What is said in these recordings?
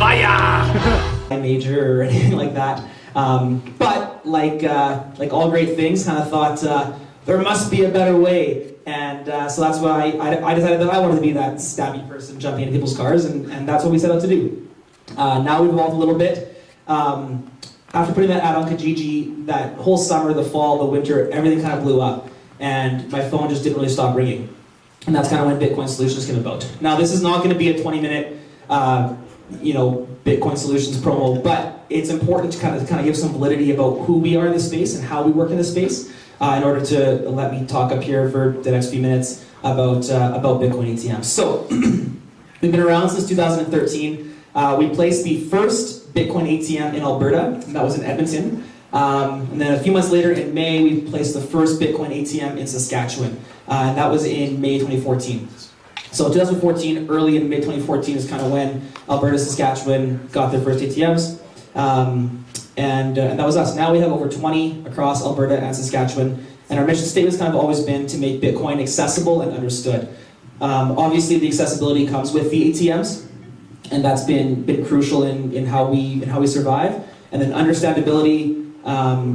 Fire! Major or anything like that. But like all great things, kind of thought there must be a better way. And so that's why I decided that I wanted to be that stabby person jumping into people's cars, and that's what we set out to do. Now we've evolved a little bit. After putting that ad on Kijiji, that whole summer, the fall, the winter, everything kind of blew up. And my phone just didn't really stop ringing. And that's kind of when Bitcoin Solutions came about. Now this is not going to be a 20-minute Bitcoin Solutions promo, but it's important to kind of give some validity about who we are in this space and how we work in this space in order to let me talk up here for the next few minutes about Bitcoin ATMs. So we've been around since 2013. We placed the first Bitcoin ATM in Alberta, and that was in Edmonton. And then a few months later, in May, we placed the first Bitcoin ATM in Saskatchewan, and that was in May 2014. So 2014, early in mid-2014 is kind of when Alberta, Saskatchewan got their first ATMs, and that was us. Now we have over 20 across Alberta and Saskatchewan, and our mission statement has kind of always been to make Bitcoin accessible and understood. Obviously, the accessibility comes with the ATMs, and that's been crucial in how we survive. And then understandability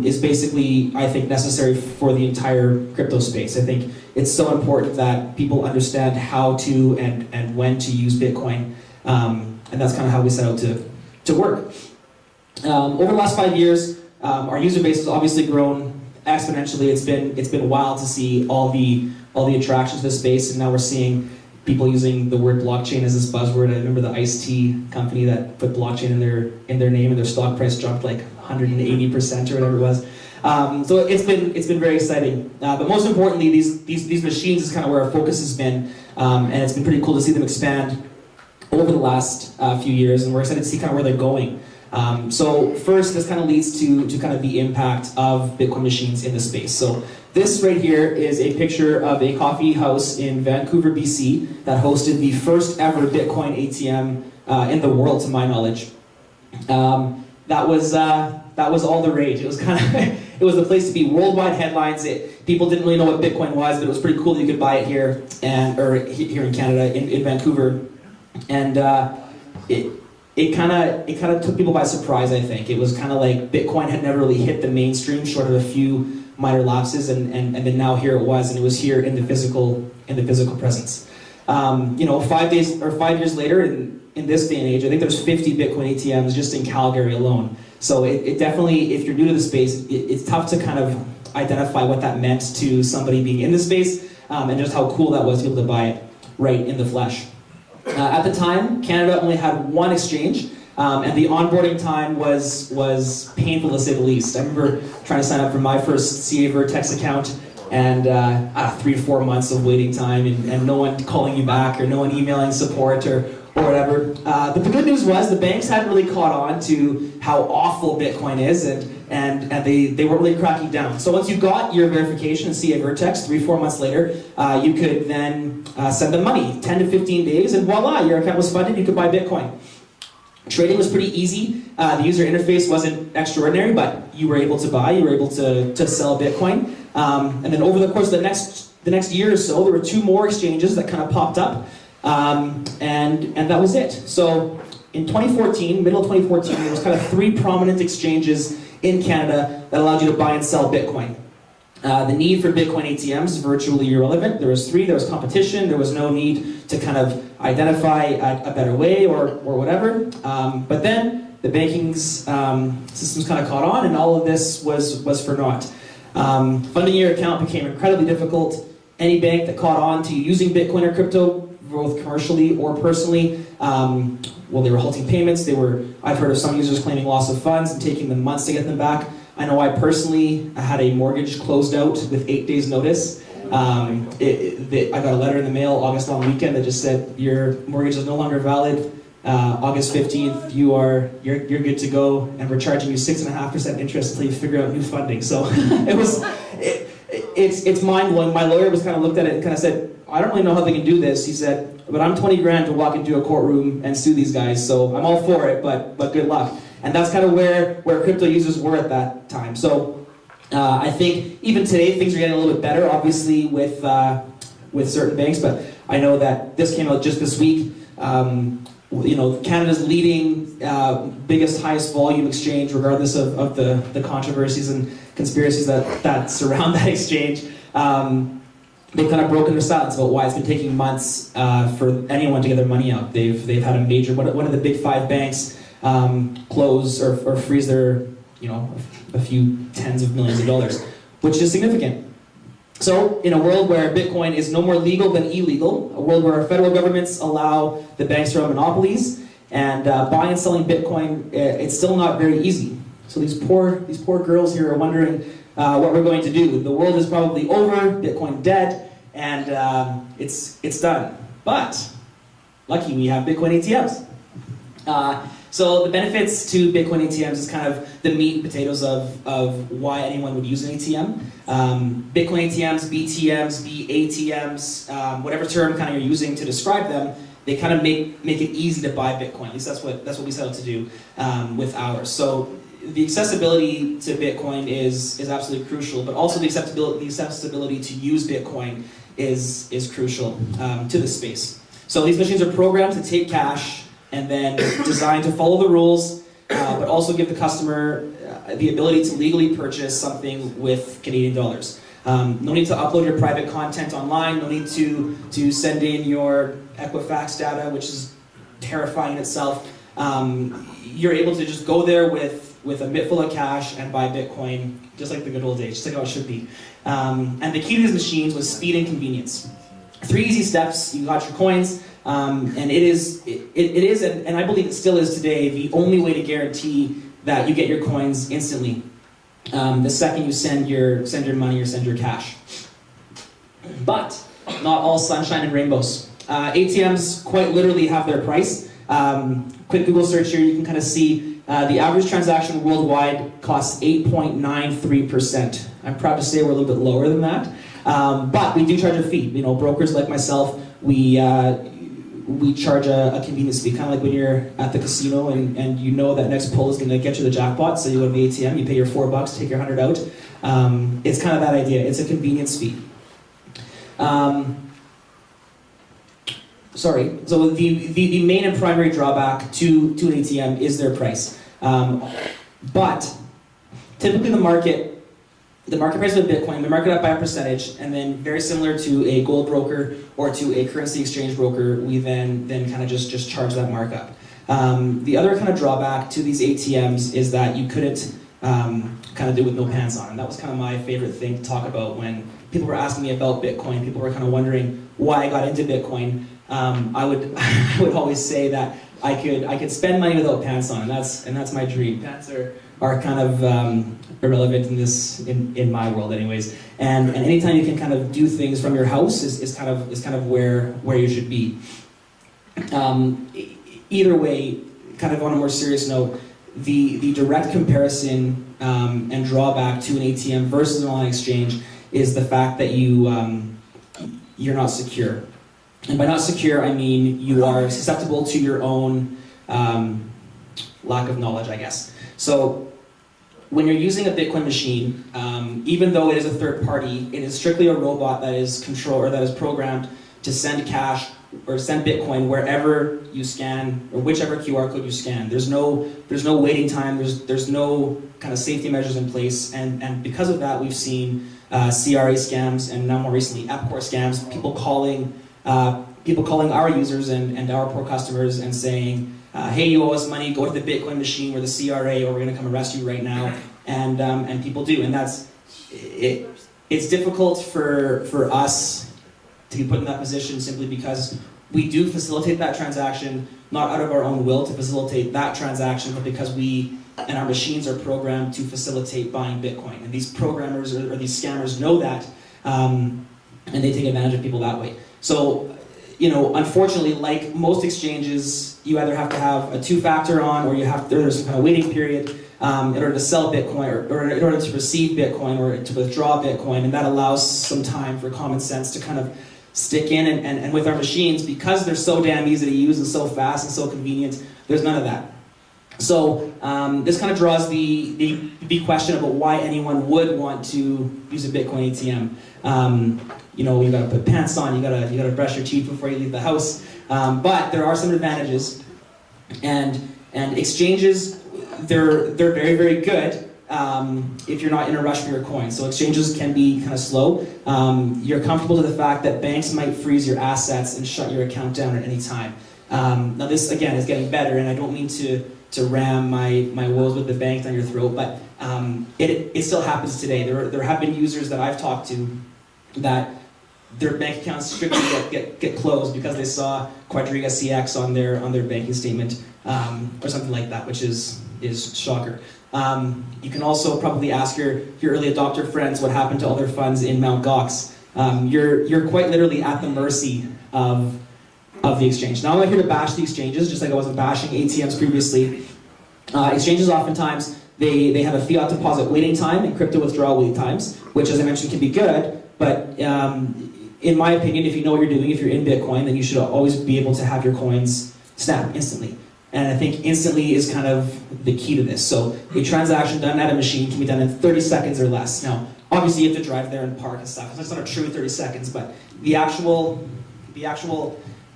is basically, I think, necessary for the entire crypto space. I think it's so important that people understand how to and when to use Bitcoin, and that's kind of how we set out to work. Over the last 5 years, our user base has obviously grown exponentially. It's been wild to see all the attractions to the space, and now we're seeing people using the word blockchain as this buzzword. I remember the iced tea company that put blockchain in their name, and their stock price dropped like 180% or whatever it was. So it's been very exciting. But most importantly, these machines is kind of where our focus has been, and it's been pretty cool to see them expand over the last few years, and we're excited to see kind of where they're going. So first, this kind of leads to kind of the impact of Bitcoin machines in the space. So this right here is a picture of a coffee house in Vancouver, BC that hosted the first ever Bitcoin ATM in the world, to my knowledge. That was all the rage. It was kind of it was the place to be. Worldwide headlines. People didn't really know what Bitcoin was, but it was pretty cool that you could buy it here here in Canada, in Vancouver, and it kind of took people by surprise. I think it was kind of like Bitcoin had never really hit the mainstream, short of a few minor lapses, and then now here it was, and it was here in the physical presence. 5 years later, in this day and age, I think there's 50 Bitcoin ATMs just in Calgary alone. So it definitely, if you're new to the space, it's tough to kind of identify what that meant to somebody being in the space, and just how cool that was to be able to buy it right in the flesh. At the time, Canada only had one exchange, and the onboarding time was painful to say the least. I remember trying to sign up for my first CA Vertex account, and 3 to 4 months of waiting time, and no one calling you back, or no one emailing support, or whatever. But the good news was the banks hadn't really caught on to how awful Bitcoin is, and they weren't really cracking down. So once you got your verification in CA Vertex, 3-4 months later, you could then send them money, 10 to 15 days, and voila, your account was funded, you could buy Bitcoin. Trading was pretty easy. The user interface wasn't extraordinary, but you were able to buy, you were able to sell Bitcoin. And then over the course of the next year or so, there were 2 more exchanges that kind of popped up, and that was it. So in 2014, middle of 2014, there was kind of 3 prominent exchanges in Canada that allowed you to buy and sell Bitcoin. The need for Bitcoin ATMs is virtually irrelevant. There was 3, there was competition, there was no need to kind of identify a better way or whatever. But then the banking systems kind of caught on, and all of this was for naught. Funding your account became incredibly difficult. Any bank that caught on to using Bitcoin or crypto, both commercially or personally, they were halting payments. I've heard of some users claiming loss of funds and taking them months to get them back. I know I personally had a mortgage closed out with 8 days notice. I got a letter in the mail August long weekend that just said your mortgage is no longer valid. August 15th, you're good to go, and we're charging you 6.5% interest until you figure out new funding. So it's mind blowing. My lawyer was kind of looked at it and kind of said, I don't really know how they can do this. He said, but I'm 20 grand to walk into a courtroom and sue these guys, so I'm all for it, but good luck. And that's kind of where crypto users were at that time. So I think even today things are getting a little bit better, obviously with certain banks, but I know that this came out just this week. Canada's leading, biggest, highest volume exchange, regardless of the controversies and conspiracies that surround that exchange. They've kind of broken their silence about why it's been taking months for anyone to get their money out. They've had a major, one of the big 5 banks close or freeze their, a few tens of millions of dollars, which is significant. So, in a world where Bitcoin is no more legal than illegal, a world where our federal governments allow the banks to run monopolies, and buying and selling Bitcoin, it's still not very easy. So these poor girls here are wondering what we're going to do. The world is probably over, Bitcoin dead, and it's done. But lucky we have Bitcoin ATMs. So the benefits to Bitcoin ATMs is kind of the meat and potatoes of why anyone would use an ATM. Bitcoin ATMs, BTMs, BATMs, whatever term kind of you're using to describe them, they kind of make it easy to buy Bitcoin. At least that's what we set out to do with ours. So the accessibility to Bitcoin is absolutely crucial, but also the accessibility to use Bitcoin is crucial to this space. So these machines are programmed to take cash and then designed to follow the rules, but also give the customer the ability to legally purchase something with Canadian dollars. No need to upload your private content online, no need to send in your Equifax data, which is terrifying in itself. You're able to just go there with a mitt full of cash and buy Bitcoin, just like the good old days, just like how it should be. And the key to these machines was speed and convenience. 3 easy steps, you got your coins, and it is, and I believe it still is today, the only way to guarantee that you get your coins instantly. The second you send your money or send your cash. But not all sunshine and rainbows. ATMs quite literally have their price. Quick Google search here, you can kind of see the average transaction worldwide costs 8.93%. I'm proud to say we're a little bit lower than that. But we do charge a fee. Brokers like myself, we charge a convenience fee, kind of like when you're at the casino and you know that next pull is going to get you the jackpot, so you go to the ATM, you pay your $4, take your 100 out. It's kind of that idea. It's a convenience fee. So the main and primary drawback to an ATM is their price. But typically the market price of a Bitcoin, we mark it up by a percentage, and then very similar to a gold broker or to a currency exchange broker, we then kind of just charge that markup. The other kind of drawback to these ATMs is that you couldn't kind of do it with no pants on. And that was kind of my favorite thing to talk about when people were asking me about Bitcoin. People were kind of wondering why I got into Bitcoin. I would always say that I could spend money without pants on, and that's my dream. Pants are kind of irrelevant in my world, anyways. And anytime you can kind of do things from your house is kind of where you should be. Either way, kind of on a more serious note, the direct comparison and drawback to an ATM versus an online exchange is the fact that you're not secure. And by not secure, I mean you are susceptible to your own lack of knowledge, I guess. So when you're using a Bitcoin machine, even though it is a third party, it is strictly a robot that is controlled or that is programmed to send cash or send Bitcoin wherever you scan or whichever QR code you scan. There's no waiting time. There's no kind of safety measures in place, and because of that, we've seen CRA scams and now more recently Epcor scams. People calling our users and our poor customers and saying, hey, you owe us money, go to the Bitcoin machine or the CRA or we're going to come arrest you right now. And people do. And it's difficult for us to be put in that position simply because we do facilitate that transaction, not out of our own will to facilitate that transaction, but because we and our machines are programmed to facilitate buying Bitcoin. And these programmers or these scammers know that, and they take advantage of people that way. So, unfortunately, like most exchanges, you either have to have a two-factor on, or there's some kind of waiting period in order to sell Bitcoin, or in order to receive Bitcoin, or to withdraw Bitcoin, and that allows some time for common sense to kind of stick in. And with our machines, because they're so damn easy to use and so fast and so convenient, there's none of that. So this kind of draws the big question about why anyone would want to use a Bitcoin ATM. You gotta put pants on, you gotta brush your teeth before you leave the house. But there are some advantages. And exchanges, they're very, very good if you're not in a rush for your coins. So exchanges can be kind of slow. You're comfortable to the fact that banks might freeze your assets and shut your account down at any time. Now this, again, is getting better, and I don't mean to ram my woes with the bank down your throat, but it still happens today. There have been users that I've talked to that their bank accounts strictly get closed because they saw Quadriga CX on their banking statement or something like that, which is shocker. You can also probably ask your early adopter friends what happened to all their funds in Mt. Gox. You're quite literally at the mercy of the exchange. Now I'm not here to bash the exchanges, just like I wasn't bashing ATMs previously. Exchanges oftentimes, they have a fiat deposit waiting time and crypto withdrawal wait times, which as I mentioned can be good, but in my opinion, if you know what you're doing, if you're in Bitcoin, then you should always be able to have your coins snap instantly. And I think instantly is kind of the key to this. So a transaction done at a machine can be done in 30 seconds or less. Now, obviously you have to drive there and park and stuff. So it's not a true 30 seconds, but the actual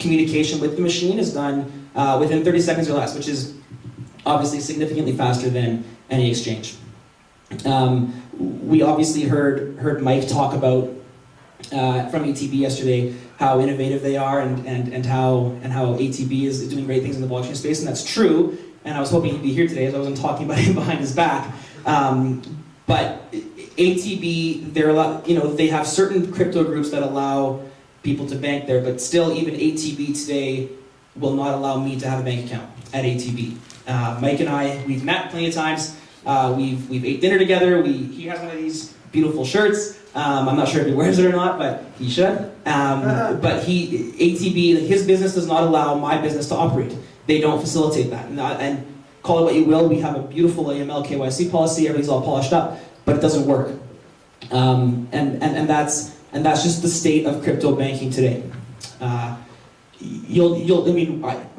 communication with the machine is done within 30 seconds or less, which is obviously significantly faster than any exchange. We obviously heard Mike talk about from ATB yesterday how innovative they are and how ATB is doing great things in the blockchain space, and that's true. And I was hoping he'd be here today, as I wasn't talking about him behind his back. But ATB, they have certain crypto groups that allow people to bank there, but still, even ATB today will not allow me to have a bank account at ATB. Mike and I, we've met plenty of times. We've ate dinner together. He has one of these beautiful shirts. I'm not sure if he wears it or not, but he should. But ATB, his business does not allow my business to operate. They don't facilitate that. And call it what you will, we have a beautiful AML KYC policy. Everything's all polished up, but it doesn't work. And that's just the state of crypto banking today.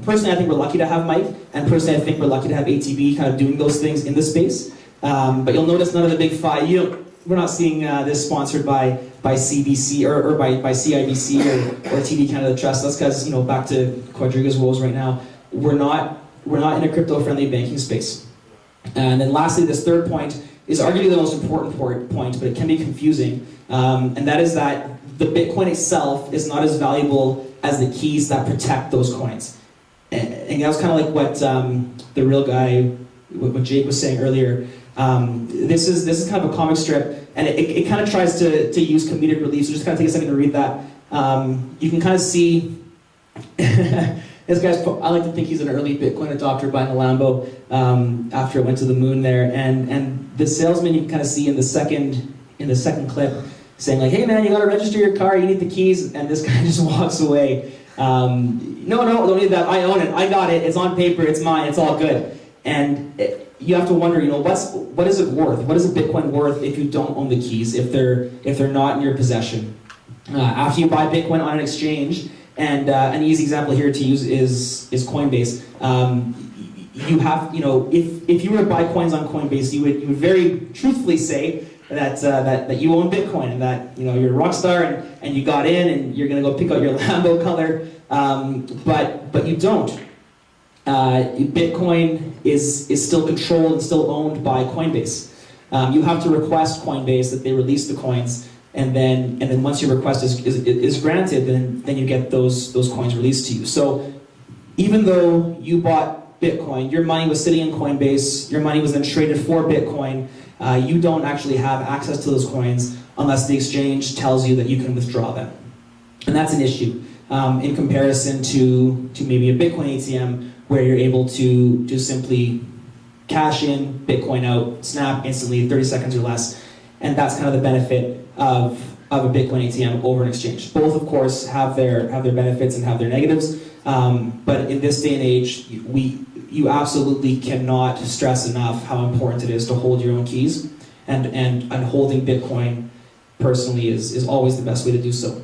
Personally, I think we're lucky to have Mike, and personally, I think we're lucky to have ATB kind of doing those things in the space. But you'll notice none of the big five. We're not seeing this sponsored by CBC or by CIBC or TD Canada Trust. That's because back to Quadriga's woes right now. We're not in a crypto-friendly banking space. And then lastly, this third point is arguably the most important point, but it can be confusing. And that is that the Bitcoin itself is not as valuable as the keys that protect those coins. And that was kind of like what the real guy, what Jake was saying earlier. This is kind of a comic strip, and it kind of tries to use comedic relief. So just kind of take a second to read that. You can kind of see this guy's. I like to think he's an early Bitcoin adopter buying a Lambo after it went to the moon there, and the salesman you can kind of see in the second clip saying like, "Hey man, you got to register your car. You need the keys," and this guy just walks away. No, don't need that. I own it. I got it. It's on paper. It's mine. It's all good. And you have to wonder, what is it worth? What is a Bitcoin worth if you don't own the keys? If they're not in your possession? After you buy Bitcoin on an exchange, and an easy example here to use is Coinbase. You have, if you were to buy coins on Coinbase, you would very truthfully say that you own Bitcoin and that you're a rock star and you got in and you're gonna go pick out your Lambo color, but you don't. Bitcoin is still controlled and still owned by Coinbase. You have to request Coinbase that they release the coins, and then once your request is granted, then you get those coins released to you. So even though you bought Bitcoin, your money was sitting in Coinbase, your money was then traded for Bitcoin, you don't actually have access to those coins unless the exchange tells you that you can withdraw them. And that's an issue in comparison to maybe a Bitcoin ATM, where you're able to just simply cash in, Bitcoin out, snap instantly, 30 seconds or less. And that's kind of the benefit of a Bitcoin ATM over an exchange. Both, of course, have their benefits and have their negatives. But in this day and age, you absolutely cannot stress enough how important it is to hold your own keys. And holding Bitcoin, personally, is always the best way to do so.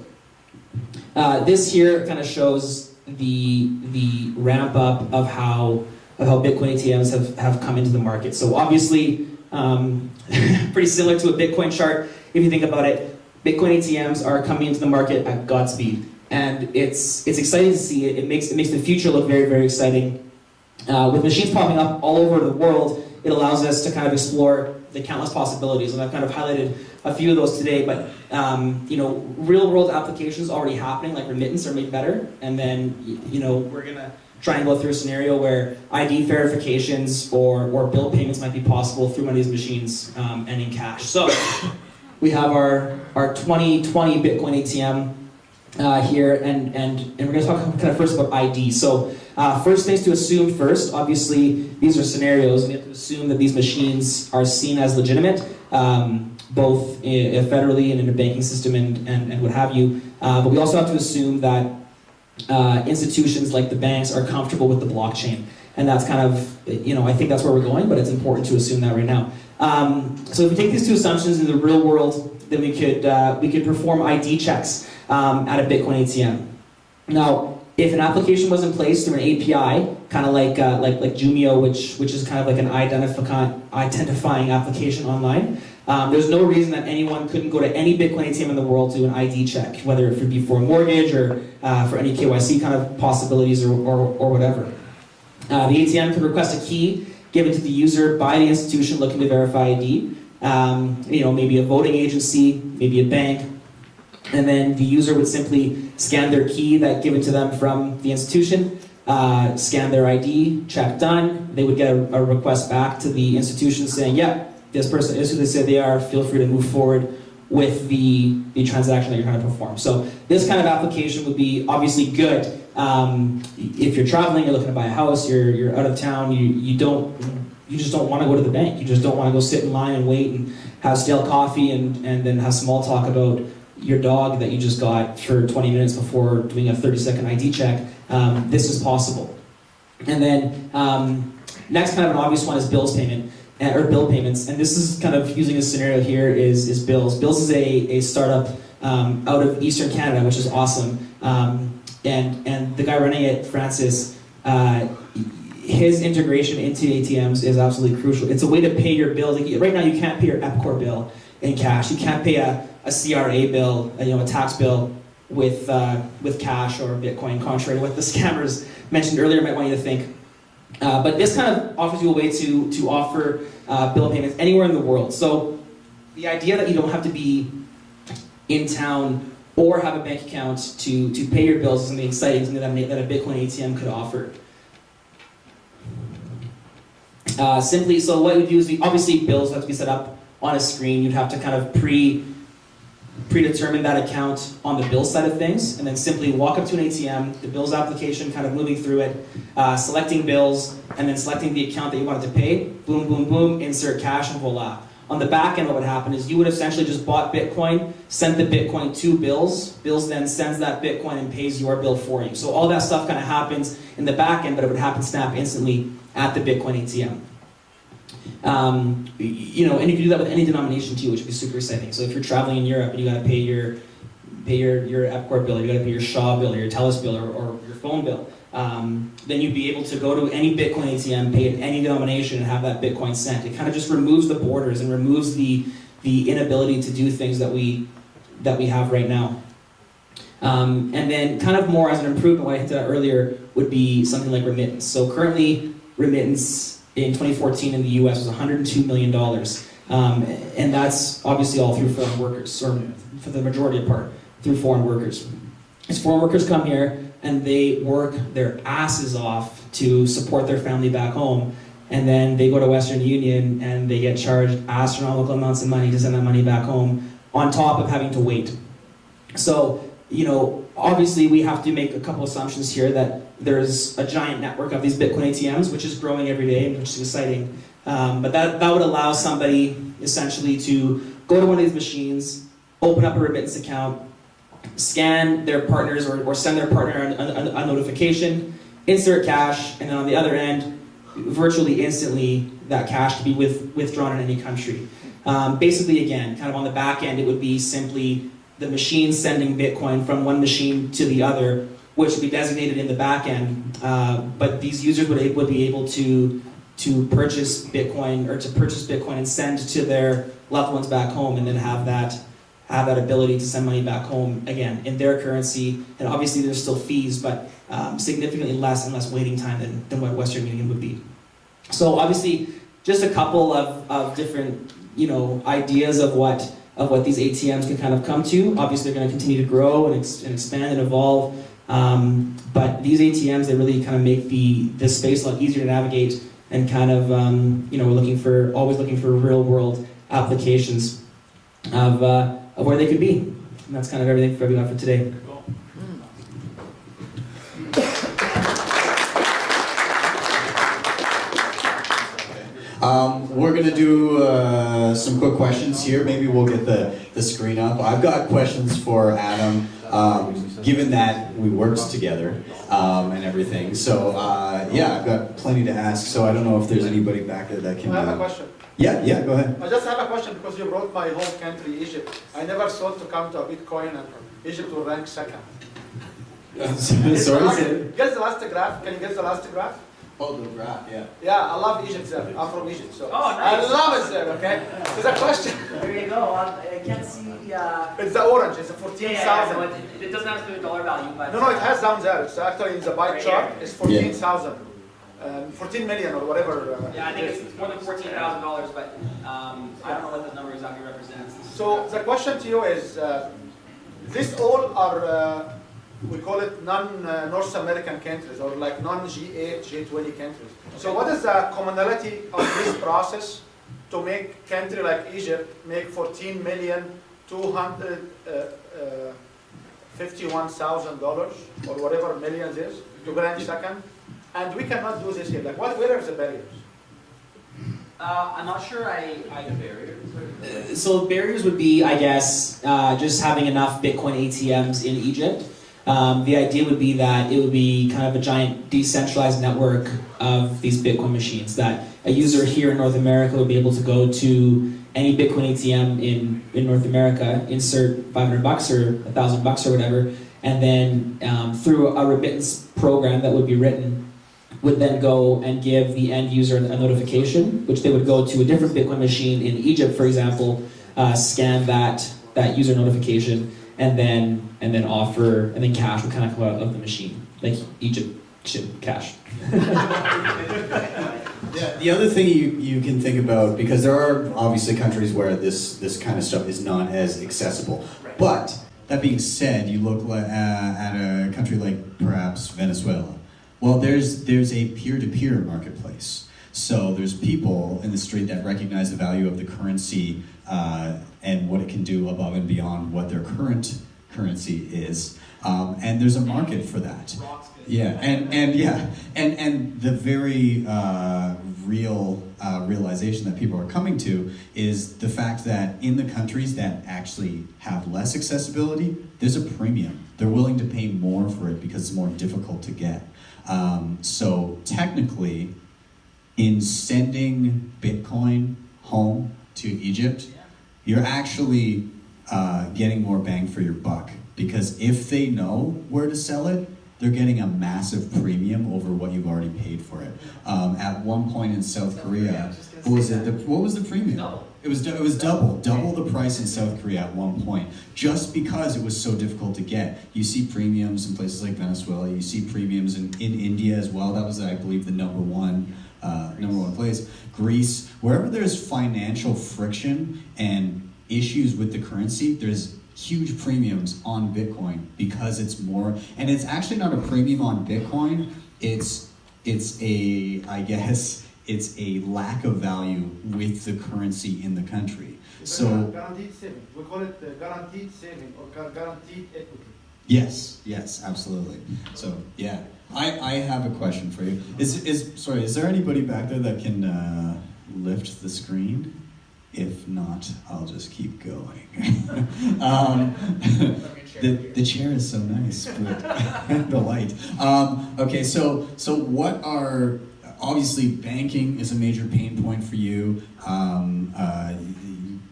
This here kind of shows the ramp up of how Bitcoin ATMs have come into the market. So obviously, pretty similar to a Bitcoin chart. If you think about it, Bitcoin ATMs are coming into the market at Godspeed, and it's exciting to see it. It makes the future look very, very exciting. With machines popping up all over the world, it allows us to kind of explore the countless possibilities, and I've kind of highlighted a few of those today, but real-world applications already happening, like remittance, are made better, and then we're going to try and go through a scenario where ID verifications or bill payments might be possible through one of these machines and in cash. So we have our 2020 Bitcoin ATM here, and we're going to talk kind of first about ID. So first things to assume first, obviously these are scenarios. We have to assume that these machines are seen as legitimate, both federally and in the banking system and what have you. But we also have to assume that institutions like the banks are comfortable with the blockchain. And that's kind of, I think that's where we're going, but it's important to assume that right now. So if we take these two assumptions in the real world, then we could perform ID checks at a Bitcoin ATM. Now, if an application was in place through an API, kind of like Jumio, which is kind of like an identifying application online, there's no reason that anyone couldn't go to any Bitcoin ATM in the world to do an ID check, whether it be for a mortgage or for any KYC kind of possibilities or whatever. The ATM could request a key given to the user by the institution looking to verify ID. Maybe a voting agency, maybe a bank, and then the user would simply scan their key that given to them from the institution, scan their ID, check done. They would get a request back to the institution saying, "Yep, this person is who they say they are. Feel free to move forward with the transaction that you're trying to perform." So this kind of application would be obviously good if you're traveling, you're looking to buy a house, you're out of town, you just don't want to go to the bank. You just don't want to go sit in line and wait and have stale coffee and then have small talk about your dog that you just got for 20 minutes before doing a 30-second ID check. This is possible. And then next kind of an obvious one is bills payment. Or bill payments, and this is kind of using a scenario here is Bills. Bills is a startup out of Eastern Canada, which is awesome. And the guy running it, Francis, his integration into ATMs is absolutely crucial. It's a way to pay your bills. Like, right now, you can't pay your EPCOR bill in cash. You can't pay a CRA bill, a tax bill with cash or Bitcoin, contrary to what the scammers mentioned earlier might want you to think. But this kind of offers you a way to offer bill payments anywhere in the world. So the idea that you don't have to be in town or have a bank account to pay your bills is something exciting, something that a Bitcoin ATM could offer. So what we do is obviously bills have to be set up on a screen. You'd have to kind of predetermine that account on the bill side of things, and then simply walk up to an ATM, the bills application, kind of moving through it, selecting bills, and then selecting the account that you wanted to pay, boom, boom, boom, insert cash, and voila. On the back end, what would happen is you would essentially just bought Bitcoin, sent the Bitcoin to Bills, Bills then sends that Bitcoin and pays your bill for you. So all that stuff kind of happens in the back end, but it would happen snap instantly at the Bitcoin ATM. And you can do that with any denomination too, which would be super exciting. So if you're traveling in Europe and you got to pay your EPCOR bill, you got to pay your Shaw bill or your TELUS bill or your phone bill, then you'd be able to go to any Bitcoin ATM, pay in any denomination, and have that Bitcoin sent. It kind of just removes the borders and removes the inability to do things that we have right now. And then kind of more as an improvement, what I hinted at earlier, would be something like remittance. So currently, remittance in 2014 in the US was $102 million. And that's obviously all through foreign workers, or for the majority of part, through foreign workers. As foreign workers come here and they work their asses off to support their family back home, and then they go to Western Union and they get charged astronomical amounts of money to send that money back home, on top of having to wait. So, obviously we have to make a couple assumptions here that there's a giant network of these Bitcoin ATMs, which is growing every day, which is exciting. But that would allow somebody essentially to go to one of these machines, open up a remittance account, scan their partners or send their partner a notification, insert cash, and then on the other end, virtually instantly, that cash to be withdrawn in any country. Basically, again, kind of on the back end, it would be simply the machine sending Bitcoin from one machine to the other, which would be designated in the back end. But these users would be able to purchase Bitcoin and send to their loved ones back home, and then have have that ability to send money back home, again, in their currency. And obviously there's still fees, but significantly less and less waiting time than what Western Union would be. So obviously, just a couple of different, ideas of what these ATMs can kind of come to. Obviously, they're going to continue to grow and expand and evolve. But these ATMs, they really kind of make the space a lot easier to navigate, and kind of, we're always looking for real world applications of where they could be. And that's kind of everything for everyone for today. We're going to do some quick questions here. Maybe we'll get the screen up. I've got questions for Adam, given that we worked together and everything. So, I've got plenty to ask. So I don't know if there's anybody back there that can... I have a question. Yeah, go ahead. I just have a question because you brought my home country, Egypt. I never thought to come to a Bitcoin and Egypt will rank second. Sorry? Guess the last graph. Can you guess the last graph? Oh, the graph, yeah. Yeah, I love Egypt there. I'm from Egypt, so nice. I love it there, okay? There's a question. There you go. I can't see... It's the orange, it's a 14,000. Yeah, it doesn't have to be a dollar value, but... No, it has down there. It's actually in the pie Right chart. here. It's 14,000. 14 million or whatever. Yeah, I think it's more than $14,000, but I don't know what the number exactly represents. So the question to you is, these all are, we call it non-North American countries, or like non-G8, G20 countries. So what is the commonality of this process to make country like Egypt make 14,251,000 dollars, or whatever millions is, to rank second? And we cannot do this here. Like, where are the barriers? I'm not sure I So barriers would be, I guess, just having enough Bitcoin ATMs in Egypt. The idea would be that it would be kind of a giant decentralized network of these Bitcoin machines, that a user here in North America would be able to go to any Bitcoin ATM in North America, insert $500 or $1,000 or whatever, and then through a remittance program that would be written, would then go and give the end user a notification, which they would go to a different Bitcoin machine in Egypt, for example, scan that user notification, and then offer, and then cash would kind of come out of the machine, like Egyptian cash. Yeah, the other thing you can think about, because there are obviously countries where this kind of stuff is not as accessible, but that being said, you look at a country like perhaps Venezuela. Well, there's a peer-to-peer marketplace. So there's people in the street that recognize the value of the currency and what it can do above and beyond what their current currency is. And there's a market for that. Yeah, and the very realization that people are coming to is the fact that in the countries that actually have less accessibility, there's a premium. They're willing to pay more for it because it's more difficult to get. So technically, in sending Bitcoin home to Egypt, you're actually getting more bang for your buck, because if they know where to sell it, they're getting a massive premium over what you've already paid for it. At one point in South Korea, what was the premium? Double. It was double the price in South Korea at one point, just because it was so difficult to get. You see premiums in places like Venezuela. You see premiums in India as well. That was, I believe, the number one place. Greece, wherever there's financial friction and issues with the currency, there's huge premiums on Bitcoin because it's more, and it's actually not a premium on Bitcoin. It's a lack of value with the currency in the country. It's a guaranteed saving. We call it guaranteed saving or guaranteed equity. Yes, absolutely. So yeah, I have a question for you. Is there anybody back there that can lift the screen? If not, I'll just keep going. The chair is so nice with the light. Okay, so what are, obviously banking is a major pain point for you.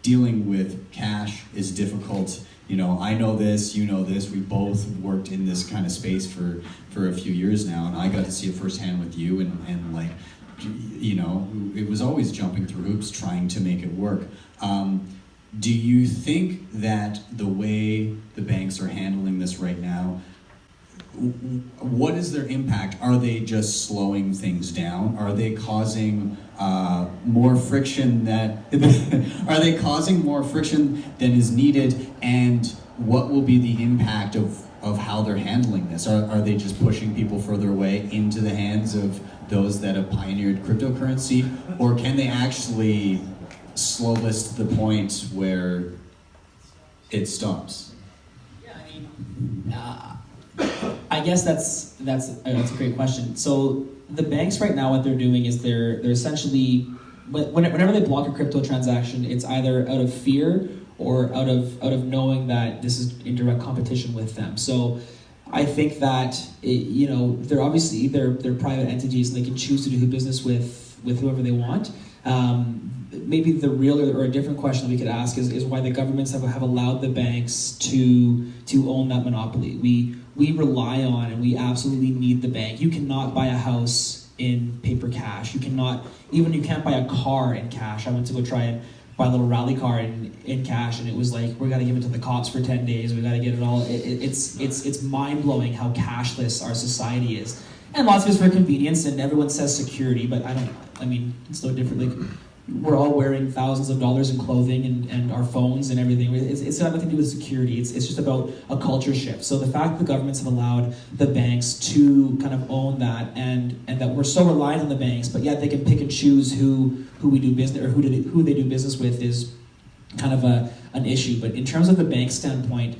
Dealing with cash is difficult. I know this, you know this. We both worked in this kind of space for a few years now, and I got to see it firsthand with you, and like, it was always jumping through hoops trying to make it work. do you think that the way the banks are handling this right now, what is their impact? Are they just slowing things down? Are they causing more friction that are they causing more friction than is needed? And what will be the impact of how they're handling this? Are they just pushing people further away into the hands of those that have pioneered cryptocurrency? Or can they actually slow this to the point where it stops? Yeah, I guess that's a great question. So the banks right now, what they're doing is they're essentially, whenever they block a crypto transaction, it's either out of fear or out of knowing that this is in direct competition with them. So I think that they're obviously they're private entities and they can choose to do business with whoever they want. Maybe the real or a different question that we could ask is why the governments have allowed the banks to own that monopoly. We rely on and we absolutely need the bank. You cannot buy a house in paper cash. You can't buy a car in cash. I went to go try and buy a little rally car in cash, and it was like, we got to give it to the cops for 10 days. We got to get it all. It's mind-blowing how cashless our society is. And lots of it's for convenience, and everyone says security, but it's no different. Like, we're all wearing thousands of dollars in clothing and our phones and everything. It's got nothing to do with security. It's just about a culture shift. So the fact that the governments have allowed the banks to kind of own that, and that we're so reliant on the banks, but yet they can pick and choose who we do business or who they do business with is kind of an issue. But in terms of the bank standpoint,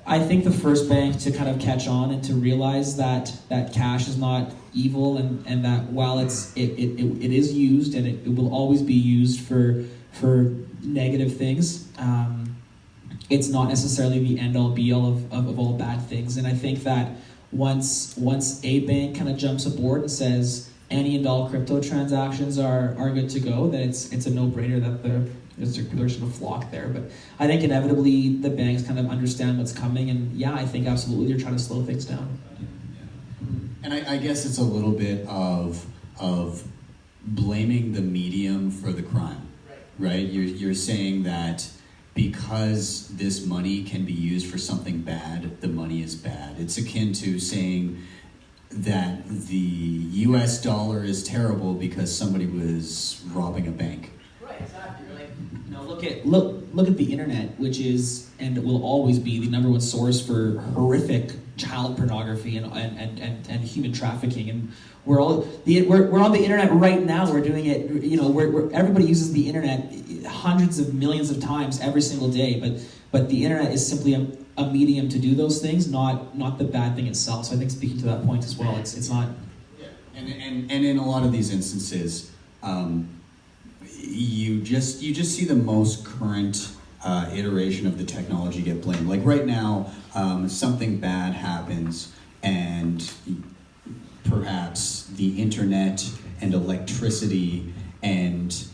I think the first bank to kind of catch on and to realize that cash is not evil, and that while it is used and it will always be used for negative things, it's not necessarily the end all be all of all bad things. And I think that once a bank kind of jumps aboard and says any and all crypto transactions are good to go, then it's a no-brainer that there's sort of flock there. But I think inevitably the banks kind of understand what's coming, and yeah, I think absolutely they're trying to slow things down. And I guess it's a little bit of blaming the medium for the crime, right? You're saying that because this money can be used for something bad, the money is bad. It's akin to saying that the US dollar is terrible because somebody was robbing a bank. Right, exactly. Look at the internet, which is and will always be the number one source for horrific child pornography and human trafficking, and we're on the internet right now. We're doing it. Everybody uses the internet hundreds of millions of times every single day, but the internet is simply a medium to do those things, not the bad thing itself. So I think speaking to that point as well, it's not. Yeah. And in a lot of these instances, you just see the most current iteration of the technology get blamed. Like right now, something bad happens, and perhaps the internet and electricity and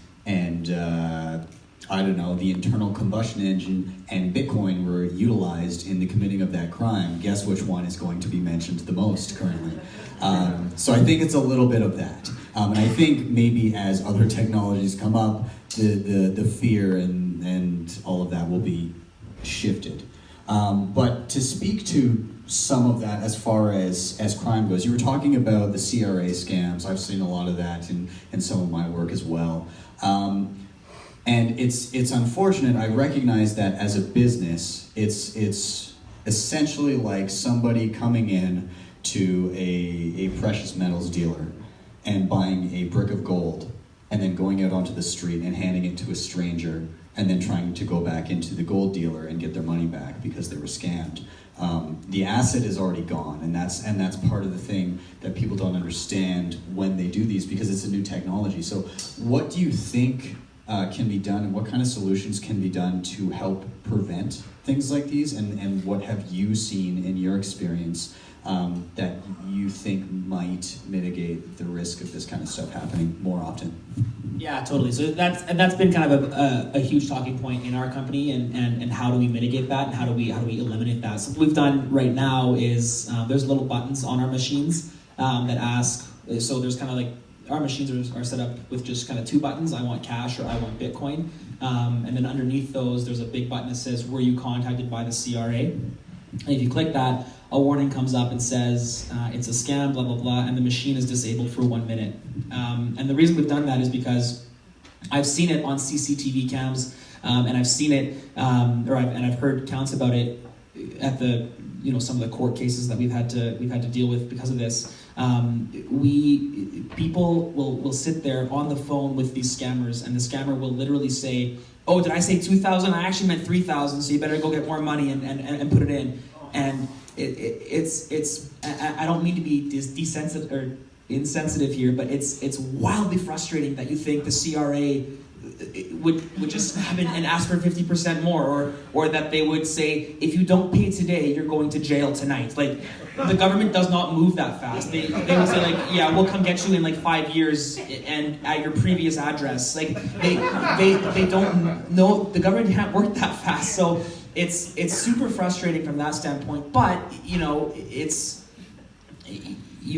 I don't know, the internal combustion engine and Bitcoin were utilized in the committing of that crime. Guess which one is going to be mentioned the most currently? So I think it's a little bit of that. And I think maybe as other technologies come up, the fear and all of that will be shifted. But to speak to some of that as far as crime goes, you were talking about the CRA scams. I've seen a lot of that in some of my work as well. And it's unfortunate. I recognize that as a business, it's essentially like somebody coming in to a precious metals dealer and buying a brick of gold and then going out onto the street and handing it to a stranger and then trying to go back into the gold dealer and get their money back because they were scammed. The asset is already gone, and that's part of the thing that people don't understand when they do these, because it's a new technology. So what do you think can be done, and what kind of solutions can be done to help prevent things like these, and what have you seen in your experience that you think might mitigate the risk of this kind of stuff happening more often? Yeah, totally. So that's been kind of a huge talking point in our company, and how do we mitigate that, and how do we eliminate that? So what we've done right now is there's little buttons on our machines that ask. So there's kind of like our machines are set up with just kind of two buttons. I want cash or I want Bitcoin. And then underneath those, there's a big button that says, were you contacted by the CRA? And if you click that, a warning comes up and says, it's a scam, blah, blah, blah, and the machine is disabled for 1 minute. And the reason we've done that is because I've seen it on CCTV cams, and I've seen it, I've heard counts about it at the, some of the court cases that we've had to deal with because of this. People will sit there on the phone with these scammers, and the scammer will literally say, "Oh, did I say 2,000? I actually meant 3,000. So you better go get more money and put it in." And it's I don't mean to be desensitive or insensitive here, but it's wildly frustrating that you think the CRA would just snap and ask for 50% more, or that they would say, if you don't pay today, you're going to jail tonight. Like, the government does not move that fast. They would say, like, yeah, we'll come get you in like 5 years and at your previous address. Like, they don't know, the government can't work that fast. So it's super frustrating from that standpoint. But you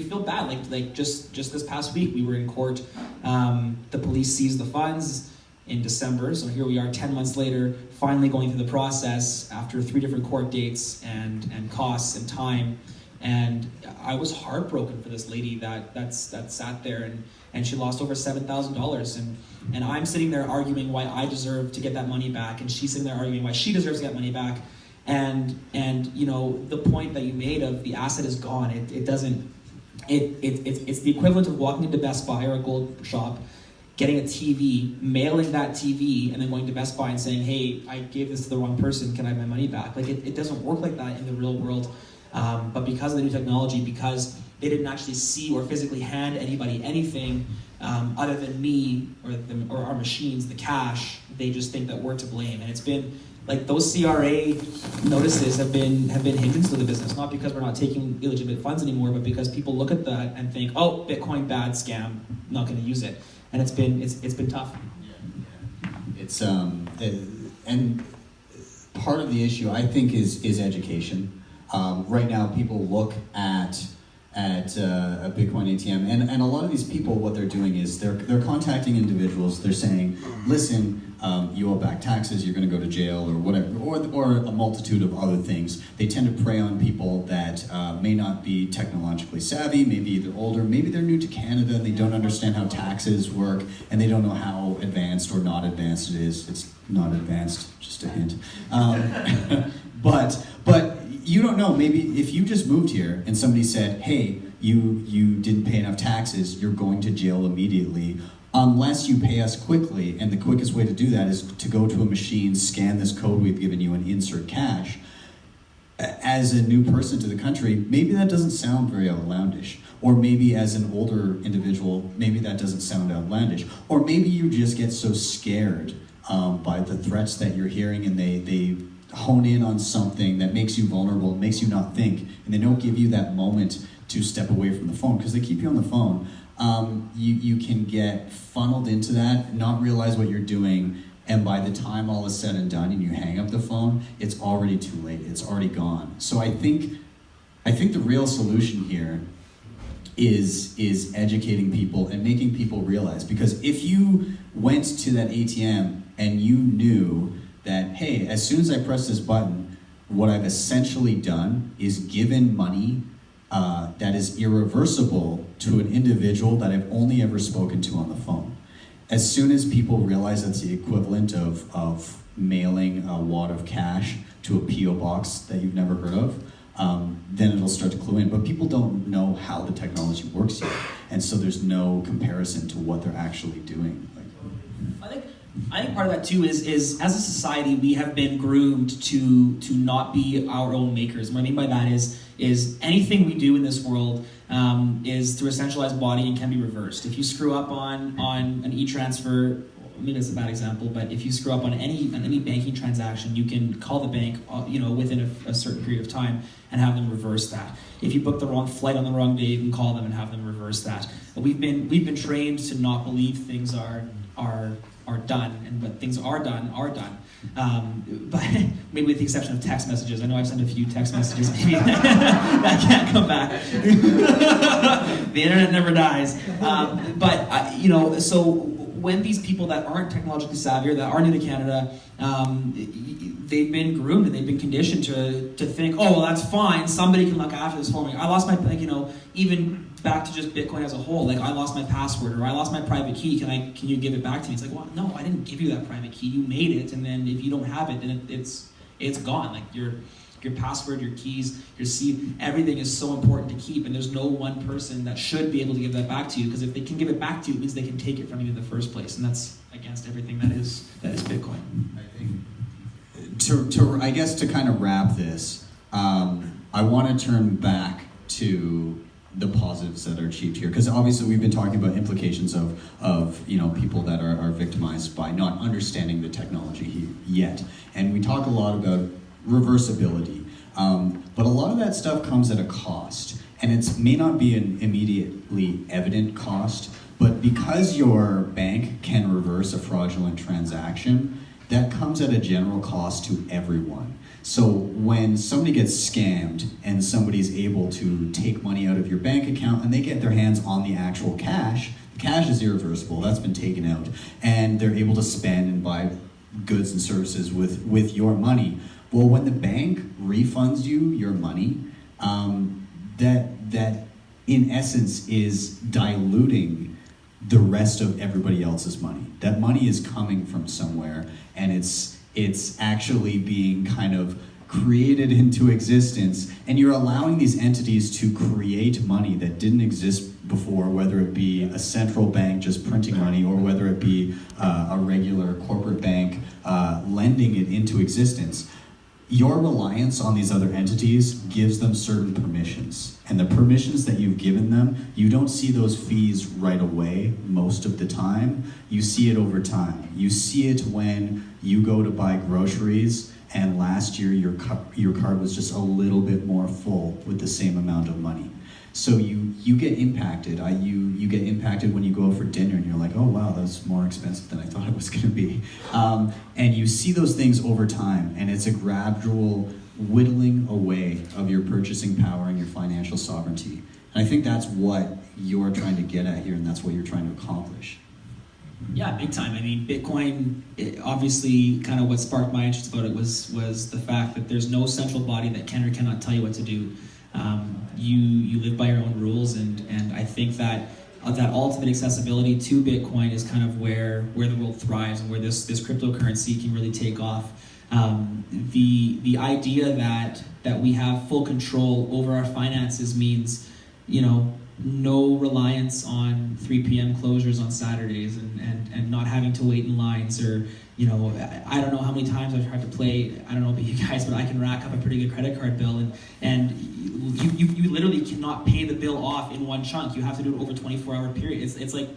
feel bad. Like just this past week, we were in court. The police seized the funds in December, so here we are 10 months later, finally going through the process after 3 different court dates and costs and time. And I was heartbroken for this lady that sat there and she lost over $7,000. And I'm sitting there arguing why I deserve to get that money back, and she's sitting there arguing why she deserves to get money back. And the point that you made of the asset is gone. It's the equivalent of walking into Best Buy or a gold shop, getting a TV, mailing that TV, and then going to Best Buy and saying, "Hey, I gave this to the wrong person, can I have my money back?" Like, it doesn't work like that in the real world. But because of the new technology, because they didn't actually see or physically hand anybody anything other than me or our machines, the cash, they just think that we're to blame. And it's been, like, those CRA notices have been hindrance to the business, not because we're not taking illegitimate funds anymore, but because people look at that and think, "Oh, Bitcoin, bad, scam, not going to use it." And it's been tough. It's and part of the issue, I think, is education. Right now, people look at a Bitcoin ATM, and a lot of these people, what they're doing is they're contacting individuals. They're saying, "Listen, you owe back taxes. You're going to go to jail," or whatever, or a multitude of other things. They tend to prey on people that may not be technologically savvy. Maybe they're older. Maybe they're new to Canada and they don't understand how taxes work, and they don't know how advanced or not advanced it is. It's not advanced, just a hint. But you don't know. Maybe if you just moved here and somebody said, "Hey, you didn't pay enough taxes, you're going to jail immediately, unless you pay us quickly," and the quickest way to do that is to go to a machine, scan this code we've given you, and insert cash. As a new person to the country, maybe that doesn't sound very outlandish. Or maybe as an older individual, maybe that doesn't sound outlandish. Or maybe you just get so scared by the threats that you're hearing, and they hone in on something that makes you vulnerable, makes you not think, and they don't give you that moment to step away from the phone, because they keep you on the phone. You can get funneled into that, not realize what you're doing, and by the time all is said and done and you hang up the phone, it's already too late. It's already gone. So I think the real solution here is educating people and making people realize, because if you went to that ATM and you knew that, hey, as soon as I press this button, what I've essentially done is given money that is irreversible to an individual that I've only ever spoken to on the phone. As soon as people realize that's the equivalent of mailing a wad of cash to a P.O. box that you've never heard of, then it'll start to clue in. But people don't know how the technology works yet, and so there's no comparison to what they're actually doing. I think part of that too is as a society we have been groomed to not be our own makers. What I mean by that is anything we do in this world is through a centralized body and can be reversed. If you screw up on an e-transfer maybe that's a bad example, but if you screw up on any banking transaction, you can call the bank, within a certain period of time and have them reverse that. If you book the wrong flight on the wrong day, you can call them and have them reverse that. We've been trained to not believe things are done, and but things are done. But maybe with the exception of text messages. I know I've sent a few text messages, maybe that can't come back. The internet never dies. So when these people that aren't technologically savvy or that are new to Canada, they've been groomed and they've been conditioned to think, oh, well, that's fine. Somebody can look after this for me. I lost my, even back to just Bitcoin as a whole. Like, I lost my password or I lost my private key. Can you give it back to me? It's like, well, no, I didn't give you that private key. You made it, and then if you don't have it, then it's gone. Like your password, your keys, your seed, everything is so important to keep, and there's no one person that should be able to give that back to you, because if they can give it back to you, it means they can take it from you in the first place, and that's against everything that is Bitcoin. I think to kind of wrap this, I want to turn back to the positives that are achieved here, because obviously we've been talking about implications of people that are victimized by not understanding the technology yet, and we talk a lot about reversibility, but a lot of that stuff comes at a cost, and it may not be an immediately evident cost, but because your bank can reverse a fraudulent transaction, that comes at a general cost to everyone. So when somebody gets scammed and somebody's able to take money out of your bank account and they get their hands on the actual cash, the cash is irreversible, that's been taken out, and they're able to spend and buy goods and services with your money. Well, when the bank refunds you your money, that in essence is diluting the rest of everybody else's money. That money is coming from somewhere, and it's actually being kind of created into existence, and you're allowing these entities to create money that didn't exist before, whether it be a central bank just printing money, or whether it be a regular corporate bank lending it into existence. Your reliance on these other entities gives them certain permissions, and the permissions that you've given them, you don't see those fees right away most of the time. You see it over time. You see it when you go to buy groceries, and last year your card was just a little bit more full with the same amount of money. So you get impacted. You get impacted when you go out for dinner and you're like, oh wow, that's more expensive than I thought it was going to be. And you see those things over time, and it's a gradual whittling away of your purchasing power and your financial sovereignty. And I think that's what you're trying to get at here, and that's what you're trying to accomplish. Yeah, big time. I mean, Bitcoin, obviously, kind of what sparked my interest about it was the fact that there's no central body that can or cannot tell you what to do. You live by your own rules, and I think that ultimate accessibility to Bitcoin is kind of where the world thrives, and where this cryptocurrency can really take off. The idea that we have full control over our finances means, no reliance on 3 p.m. closures on Saturdays, and not having to wait in lines, or I don't know how many times I've tried to play, I don't know about you guys, but I can rack up a pretty good credit card bill, and you literally cannot pay the bill off in one chunk. You have to do it over a 24-hour period. It's like,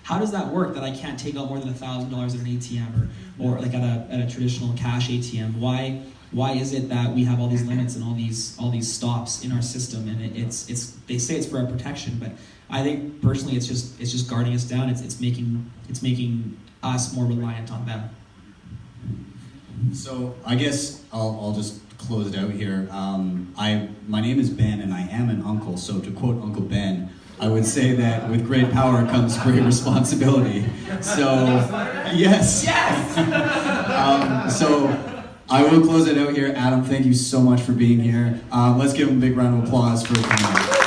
how does that work, that I can't take out more than $1,000 at an ATM or like at a traditional cash ATM? Why is it that we have all these limits and all these stops in our system? And they say it's for our protection, but I think personally it's just guarding us down. It's making us more reliant on them. So I guess I'll just close it out here. My name is Ben, and I am an uncle. So to quote Uncle Ben, I would say that with great power comes great responsibility. So yes. So I will close it out here. Adam, thank you so much for being here. Let's give him a big round of applause for coming.